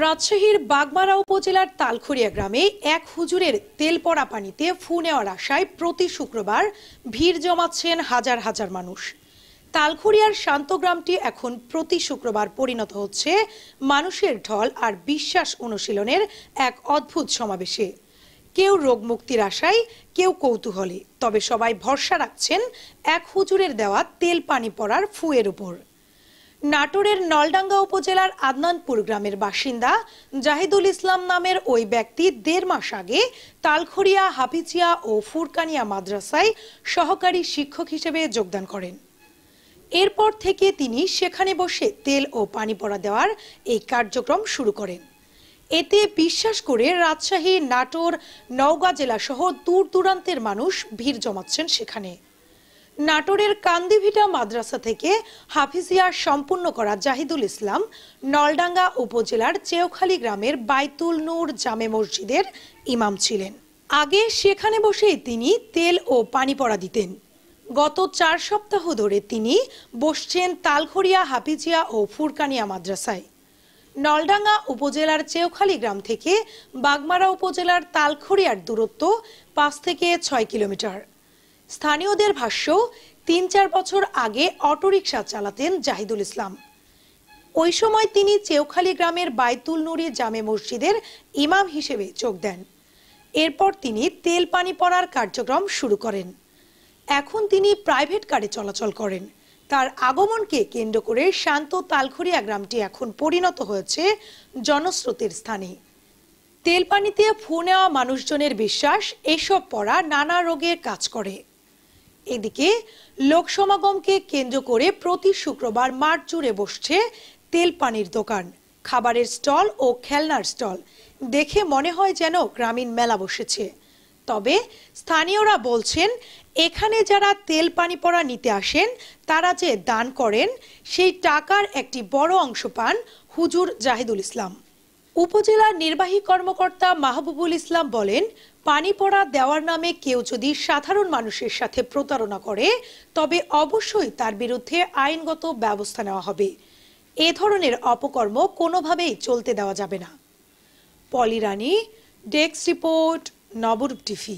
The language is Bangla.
রাজশাহীর বাগমারা উপজেলার তালখড়িয়া গ্রামে এক হুজুরের তেল পড়া পানিতে ফু নেওয়ার আশায় প্রতি শুক্রবার ভিড় জমাচ্ছেন হাজার হাজার মানুষ। তালখড়িয়ার শান্ত গ্রামটি এখন প্রতি শুক্রবার পরিণত হচ্ছে মানুষের ঢল আর বিশ্বাস অনুশীলনের এক অদ্ভুত সমাবেশে। কেউ রোগ মুক্তির আশায়, কেউ কৌতূহলে, তবে সবাই ভরসা রাখছেন এক হুজুরের দেওয়া তেল পানি পড়ার ফুয়ের উপর। নাটোরের নলডাঙ্গা উপজেলার আদনানপুর গ্রামের বাসিন্দা জাহিদুল ইসলাম নামের ওই ব্যক্তি ১.৫ মাস আগে তালখড়িয়া হাফিজিয়া ও ফুরকানিয়া মাদ্রাসায় সহকারী শিক্ষক হিসেবে যোগদান করেন। এরপর থেকে তিনি সেখানে বসে তেল ও পানি পড়া দেওয়ার এই কার্যক্রম শুরু করেন। এতে বিশ্বাস করে রাজশাহী, নাটোর, নওগাঁ জেলা সহ দূর দূরান্তের মানুষ ভিড় জমাচ্ছেন সেখানে। নাটোরের কান্দিভিটা মাদ্রাসা থেকে হাফিজিয়া সম্পূর্ণ করা জাহিদুল ইসলাম নলডাঙ্গা উপজেলার চেওখালী গ্রামের বাইতুল নূর জামে মসজিদের ইমাম ছিলেন। আগে সেখানে বসেই তিনি তেল ও পানি পড়া দিতেন। গত ৪ সপ্তাহ ধরে তিনি বসছেন তালখড়িয়া হাফিজিয়া ও ফুরকানিয়া মাদ্রাসায়। নলডাঙ্গা উপজেলার চেওখালী গ্রাম থেকে বাগমারা উপজেলার তালখড়িয়ার দূরত্ব ৫ থেকে ৬ কিলোমিটার। স্থানীয়দের ভাষ্য, ৩-৪ বছর আগে অটোরিকশা চালাতেন জাহিদুল ইসলাম। ওই সময় তিনি চেওখালী গ্রামের বাইতুল নূরি জামে মসজিদের ইমাম হিসেবে যোগ দেন। এরপর তিনি তেল পানি পড়ার কার্যক্রম শুরু করেন। এখন তিনি প্রাইভেট কারে চলাচল করেন। তার আগমনকে কেন্দ্র করে শান্ত তালখড়িয়া গ্রামটি এখন পরিণত হয়েছে জনস্রোতের স্থানে। তেল পানিতে ফু নেওয়া মানুষজনের বিশ্বাস, এসব পড়া নানা রোগে কাজ করে। এদিকে লোক সমাগমকে কেন্দ্র করে প্রতি শুক্রবার মাঠ জুড়ে বসছে তেল পানির দোকান, খাবারের স্টল ও খেলনার স্টল। দেখে মনে হয় যেন গ্রামীণ মেলা বসেছে। তবে স্থানীয়রা বলছেন, এখানে যারা তেল পানি পড়া নিতে আসেন তারা যে দান করেন, সেই টাকার একটি বড় অংশ পান হুজুর জাহিদুল ইসলাম। উপজেলা নির্বাহী কর্মকর্তা মাহবুবুল ইসলাম বলেন, পানি পড়া দেওয়ার নামে কেউ যদি সাধারণ মানুষের সাথে প্রতারণা করে তবে অবশ্যই তার বিরুদ্ধে আইনগত ব্যবস্থা নেওয়া হবে। এ ধরনের অপকর্ম কোনোভাবেই চলতে দেওয়া যাবে না। পলি রানী, ডেস্ক রিপোর্ট, নবরূপ টিভি।